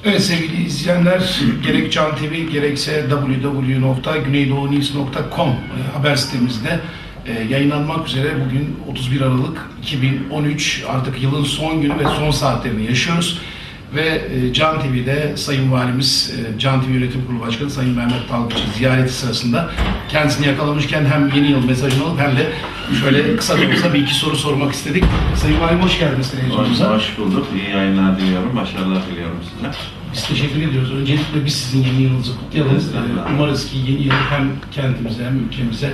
Evet sevgili izleyenler, gerek Can TV gerekse www.güneydoğunews.com haber sitemizde yayınlanmak üzere bugün 31 Aralık 2013, artık yılın son günü ve son saatlerini yaşıyoruz. Ve Can TV'de Sayın Valimiz, Can TV Yönetim Kurulu Başkanı Sayın Mehmet Dalgıç'ı ziyareti sırasında kendisini yakalamışken hem yeni yıl mesajını alıp hem de şöyle kısa da olsa bir iki soru sormak istedik. Sayın Valim hoş geldiniz televizyonumuza. Hoş bulduk. İyi yayınlar diliyorum. Başarılar diliyorum size. Biz teşekkür ediyoruz. Öncelikle biz sizin yeni yılınızı kutlayalım. Umarız ki yeni yıl hem kentimize hem ülkemize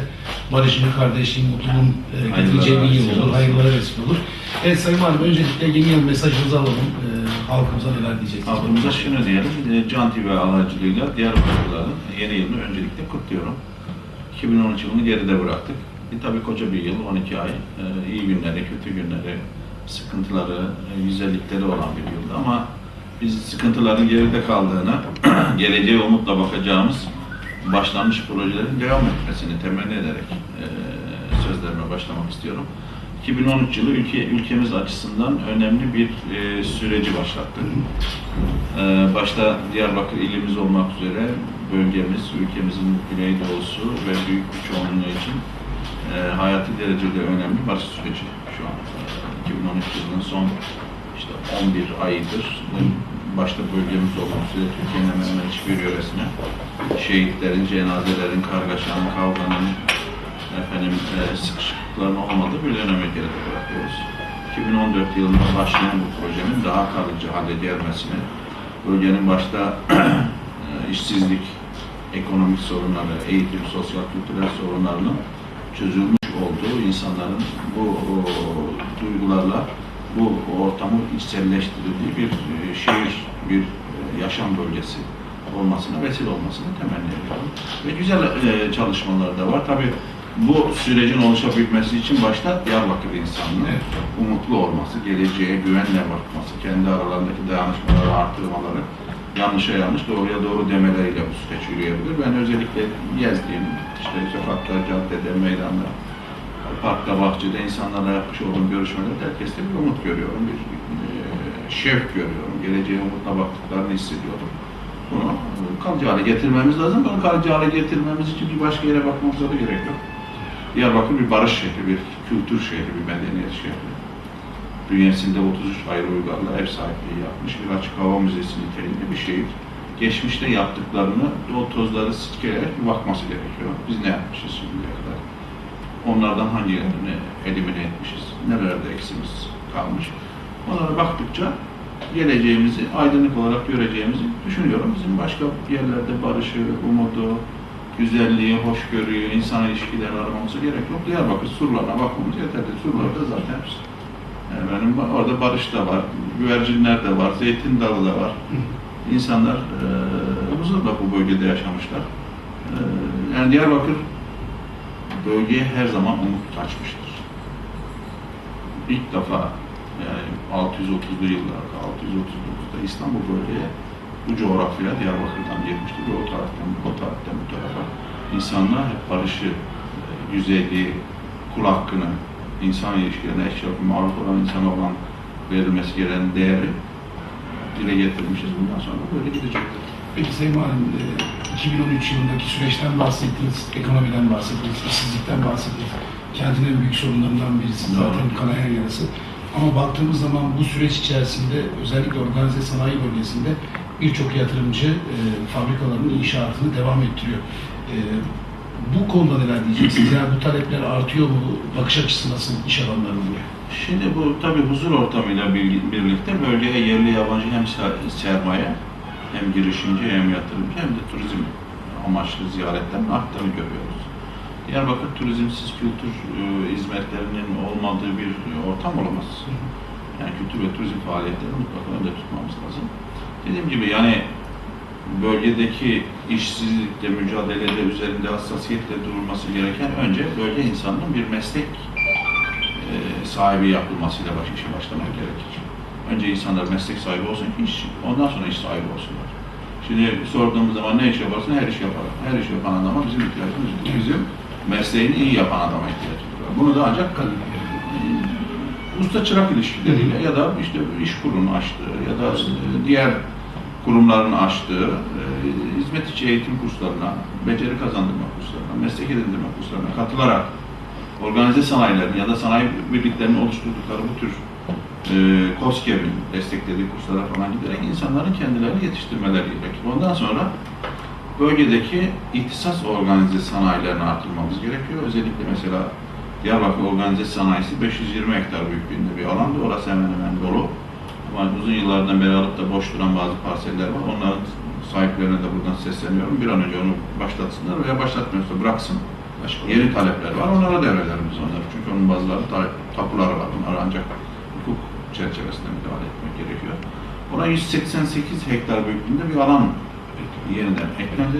barışın, kardeşliğin, mutluluğun getireceği bir yıl olur. Hayırlara vesile olur. Evet Sayın Valim, öncelikle yeni yıl mesajınızı alalım. Halkımıza neler diyeceksiniz? Halkımıza şunu diyelim. Can TV aracılığıyla Diyarbakırlıların yeni yılını öncelikle kutluyorum. 2013 yılını geride bıraktık. Tabii koca bir yıl, 12 ay. İyi günleri, kötü günleri, sıkıntıları, güzellikleri olan bir yıldı ama biz sıkıntıların geride kaldığını, geleceğe umutla bakacağımız başlanmış projelerin devam etmesini temenni ederek sözlerime başlamak istiyorum. 2013 yılı ülkemiz açısından önemli bir süreci başlattı. Başta Diyarbakır ilimiz olmak üzere bölgemiz, ülkemizin güneydoğusu ve büyük bir çoğunluğu için hayati derecede önemli barış süreci şu an. 2013 yılının son 11 ayıdır. Başta bölgemiz olmak üzere Türkiye'nin hemen hemen hiçbir yöresine şehitlerin, cenazelerin, kargaşanın, kavganın, sıkışıklıkların olmadığı bir döneme geride bırakıyoruz. 2014 yılında başlayan bu projenin daha kalıcı hale gelmesini, bölgenin başta işsizlik, ekonomik sorunları, eğitim, sosyal, kültürel sorunlarının çözülmüş olduğu, insanların bu duygularla bu ortamı içselleştirildiği bir şehir, bir yaşam bölgesi olmasına, vesile olmasını temenni ediyorum. Ve güzel çalışmalar da var. Tabii bu sürecin oluşabilmesi için başta Diyarbakır insanının umutlu olması, geleceğe güvenle bakması, kendi aralarındaki dayanışmaları artırmaları, yanlışa yanlış, doğruya doğru demeleriyle bu süreç yürüyebilir. Ben özellikle gezdiğim, sokakta, caddede, meydanda, parkta, bahçede insanlarla yapmış olduğum görüşmelerde herkeste bir umut görüyorum, bir şevk görüyorum, geleceğe umutla baktıklarını hissediyorum. Bunu kalıcı hale getirmemiz lazım. Bunu kalıcı hale getirmemiz için bir başka yere bakmamıza da gerek yok. Diyarbakır bir barış şehri, bir kültür şehri, bir medeniyet şehri. Bünyesinde 33 ayrı uygarlığa ev sahipliği yapmış bir açık hava müzesi niteliğinde bir şehir. Geçmişte yaptıklarını, o tozları silkeleyerek bir bakması gerekiyor. Biz ne yapmışız şimdiye kadar? Onlardan hangilerini elimine etmişiz? Nerelerde eksimiz kalmış? Onlara baktıkça geleceğimizi aydınlık olarak göreceğimizi düşünüyorum. Bizim başka yerlerde barışı, umudu, güzelliği, hoşgörüyü, insan ilişkilerini aramamıza gerek yok. Diyarbakır surlarına bakmamız yeterli. Surlarda zaten benim orada barış da var, güvercinler de var, zeytin dalı da var. İnsanlar huzurla bu bölgede yaşamışlar. Yani Diyarbakır bölgeye her zaman umut açmıştır. İlk defa yani 630'lu yıllarda, 639'da İstanbul bölgeye bu coğrafyaya Diyarbakır'dan girmiştir ve o taraftan bu tarafa insanlar hep barışı, güzelliği, kul hakkını, insan ilişkilerine eşyafı maruz olan insana olan verilmesi gereken değeri dile getirmişiz. Bundan sonra böyle gidecektir. Peki Sayın Valim, 2013 yılındaki süreçten bahsettiniz, ekonomiden bahsettiniz, işsizlikten bahsettiniz. Kentin en büyük sorunlarından birisi zaten kanayan yarası. Ama baktığımız zaman bu süreç içerisinde özellikle organize sanayi bölgesinde birçok yatırımcı fabrikaların inşaatını devam ettiriyor. Bu konuda neler diyeceksiniz? Yani bu talepler artıyor mu? Bakış açısı nasıl iş alanlarında? Şimdi bu tabii huzur ortamıyla birlikte bölgeye yerli yabancı hem sermaye, hem girişimci, hem yatırımcı, hem de turizm amaçlı ziyaretlerin arttığını görüyoruz. Diyarbakır turizmsiz kültür hizmetlerinin olmadığı bir ortam olamaz. Yani kültür ve turizm faaliyetlerini mutlaka önde tutmamız lazım. Dediğim gibi yani bölgedeki işsizlikle mücadelede üzerinde hassasiyetle durulması gereken önce bölge insanının bir meslek sahibi yapılmasıyla işe başlamak gerekir. Önce insanlar meslek sahibi olsun ki ondan sonra iş sahibi olsunlar. Şimdi sorduğumuz zaman ne iş yaparsın? Her iş yaparım. Her iş yapan adama bizim ihtiyacımız yok. Bizim mesleğini iyi yapan adama ihtiyacımız var. Bunu da ancak usta çırak ilişkileriyle ya da iş kurunu açtığı ya da diğer kurumların açtığı hizmet içi eğitim kurslarına, beceri kazandırma kurslarına, meslek edindirme kurslarına katılarak organize sanayilerin ya da sanayi birliklerinin oluşturdukları bu tür KOSGEB'in desteklediği kurslara falan giderek insanların kendilerini yetiştirmeleri gerekir. Ondan sonra bölgedeki ihtisas organize sanayilerini artırmamız gerekiyor. Özellikle mesela Diyarbakır Organize Sanayisi 520 hektar büyüklüğünde bir alandı. Orası hemen hemen dolu. Ama uzun yıllardan beri alıp da boş duran bazı parseller var. Onların sahiplerine de buradan sesleniyorum. Bir an önce onu başlatsınlar veya başlatmıyorsa bıraksın. Yeni talepler var. Onlara devredelim biz onları. Çünkü onun bazıları tapuları var. Bunlar ancak hukuk çerçevesinde müdahale etmek gerekiyor. Ona 188 hektar büyüklüğünde bir alan yeniden eklendi.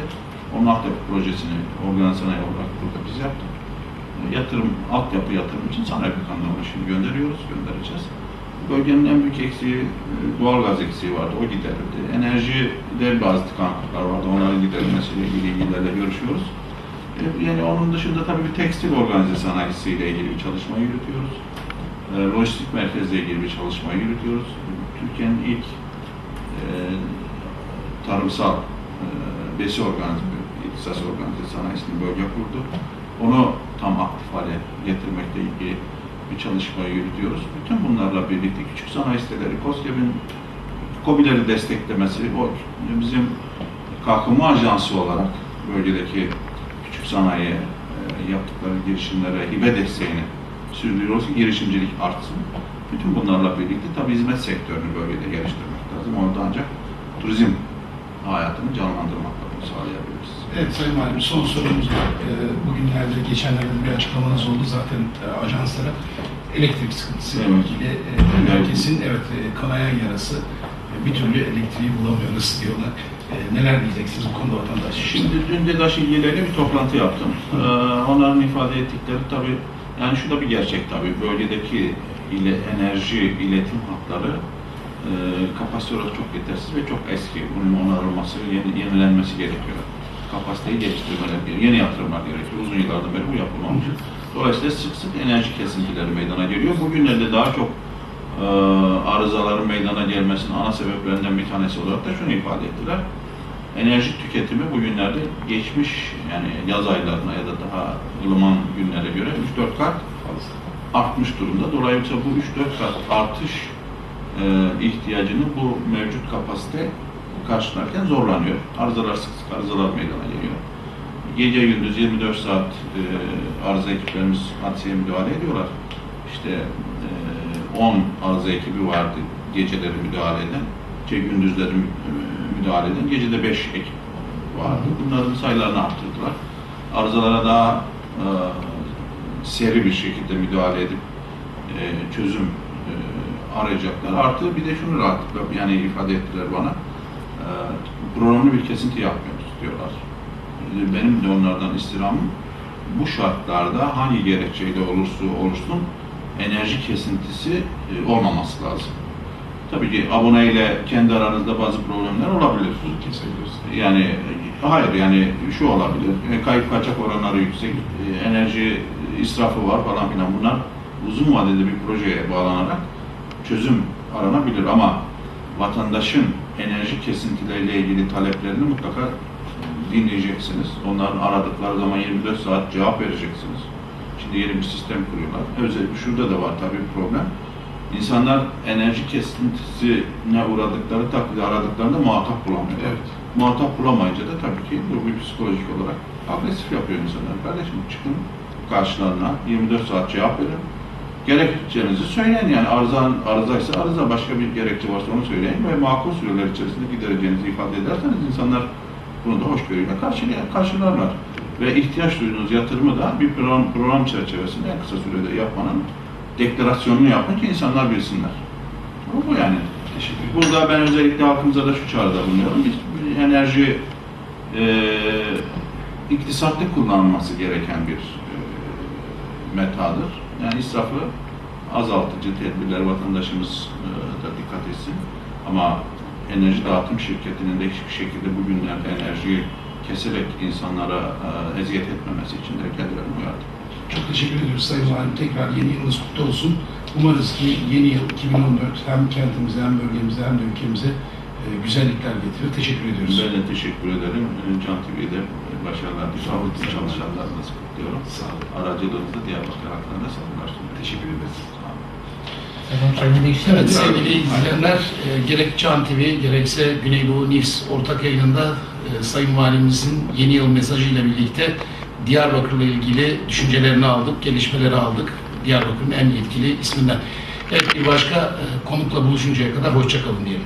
Onun altyapı projesini organize sanayi olarak burada biz yaptık. Altyapı yatırım için Sanayi Bakanlığı'na şimdi göndereceğiz. Bölgenin en büyük eksiği, doğalgaz eksiği vardı, o giderildi. Enerjide bazı tıkanıklıklar vardı, onların giderilmesiyle ilgili ilgilerle görüşüyoruz. Yani onun dışında tabii bir tekstil organize sanayisiyle ilgili bir çalışma yürütüyoruz. Lojistik merkezle ilgili bir çalışma yürütüyoruz. Türkiye'nin ilk tarımsal besi organize, ihtisas organize sanayisini bölge kurdu. Onu tam aktif hale getirmekle ilgili bir çalışmayı yürütüyoruz. Bütün bunlarla birlikte küçük sanayi siteleri, KOSGEB'in KOBİ'leri desteklemesi, o bizim kalkınma ajansı olarak bölgedeki küçük sanayiye yaptıkları girişimlere hibe desteğini sürdürüyoruz ki girişimcilik artsın. Bütün bunlarla birlikte tabii hizmet sektörünü bölgede geliştirmek lazım. Orada ancak turizm hayatını canlandırmakla bunu sağlayabiliriz. Evet Sayın Valim, son sorumuz var. Bugünlerde, geçenlerde bir açıklamanız oldu zaten ajanslara. Elektrik sıkıntısı ile ilgili herkesin kanayan yarası, bir türlü elektriği bulamıyoruz diyorlar. Neler diyeceksiniz bu konuda vatandaş? Şimdi dün DEDAŞ ilgileriyle bir toplantı yaptım. Onların ifade ettikleri tabii, yani şu da bir gerçek tabii, bölgedeki enerji iletim hatları kapasite olarak çok yetersiz ve çok eski. Bunun onarılması, yenilenmesi gerekiyor. Kapasiteyi geliştirmeler gerekiyor. Yeni yatırımlar gerekiyor. Uzun yıllardan beri bu yapılmamış. Dolayısıyla sık sık enerji kesintileri meydana geliyor. Bugünlerde daha çok arızaların meydana gelmesinin ana sebeplerinden bir tanesi olarak da şunu ifade ettiler. Enerji tüketimi bugünlerde geçmiş, yani yaz aylarına ya da daha ılıman günlere göre 3-4 kat artmış durumda. Dolayısıyla bu 3-4 kat artış ihtiyacını bu mevcut kapasite karşılarken zorlanıyor. Arızalar sık sık arızalar meydana geliyor. Gece gündüz 24 saat arıza ekiplerimiz hadiseye müdahale ediyorlar. İşte 10 arıza ekibi vardı geceleri müdahale eden, gündüzleri müdahale eden, gecede 5 ekip vardı. Bunların sayılarını arttırdılar. Arızalara daha seri bir şekilde müdahale edip çözüm arayacaklar. Artı bir de şunu rahatlıkla yani ifade ettiler bana. Programlı bir kesinti yapmıyoruz diyorlar. Benim de onlardan istirhamım bu şartlarda hangi gerekçeyle olursa olursun enerji kesintisi olmaması lazım. Tabii ki aboneyle kendi aranızda bazı problemler olabilir. Yani hayır, yani şu olabilir. Kayıp kaçak oranları yüksek, enerji israfı var falan filan. Bunlar uzun vadede bir projeye bağlanarak çözüm aranabilir ama vatandaşın enerji kesintileriyle ilgili taleplerini mutlaka dinleyeceksiniz. Onların aradıkları zaman 24 saat cevap vereceksiniz. Şimdi yeni bir sistem kuruyorlar. Özellikle şurada da var tabii bir problem. İnsanlar enerji kesintisine uğradıkları takdirde aradıklarında muhatap bulamıyor. Evet. Muhatap bulamayınca da tabii ki bu bir psikolojik olarak agresif yapıyor insanlar. Kardeşim çıkın karşılarına 24 saat cevap verin. Gerekçenizi söyleyin, yani arızaysa arıza, başka bir gerekçe varsa onu söyleyin ve makul süreler içerisinde gidereceğinizi ifade ederseniz insanlar bunu da hoşgörüyle karşılarlar. Ve ihtiyaç duyduğunuz yatırımı da bir program çerçevesinde en kısa sürede yapmanın deklarasyonunu yapın ki insanlar bilsinler. Bu yani. Burada ben özellikle halkımıza da şu çağrıda bulunuyorum. Bir enerji iktisatlı kullanılması gereken bir metadır. Yani israfı azaltıcı tedbirler vatandaşımız da dikkat etsin. Ama enerji dağıtım şirketinin de hiçbir şekilde bugünlerde enerjiyi keserek insanlara eziyet etmemesi için de kendilerini uyardı. Çok teşekkür ediyoruz Sayın Valim. Tekrar yeni yılınız kutlu olsun. Umarız ki yeni yıl 2014 hem kentimize hem bölgemize hem de ülkemize güzellikler getirir. Teşekkür ediyoruz. Ben de teşekkür ederim. Can TV'de başarılar diliyorum. Çalışanlarınızı kutluyorum. Sağ olun. Aracılığınızda Diyarbakır halkına da selamlar sunuyorum. Teşekkür ederiz. Sağ olun. Evet sevgili izleyenler, gerek Can TV gerekse Güneydoğu News ortak yayınında Sayın Valimizin yeni yıl mesajıyla birlikte Diyarbakır'la ilgili düşüncelerini aldık, gelişmeleri aldık. Diyarbakır'ın en yetkili isminden. Evet, bir başka konukla buluşuncaya kadar hoşça kalın diyelim.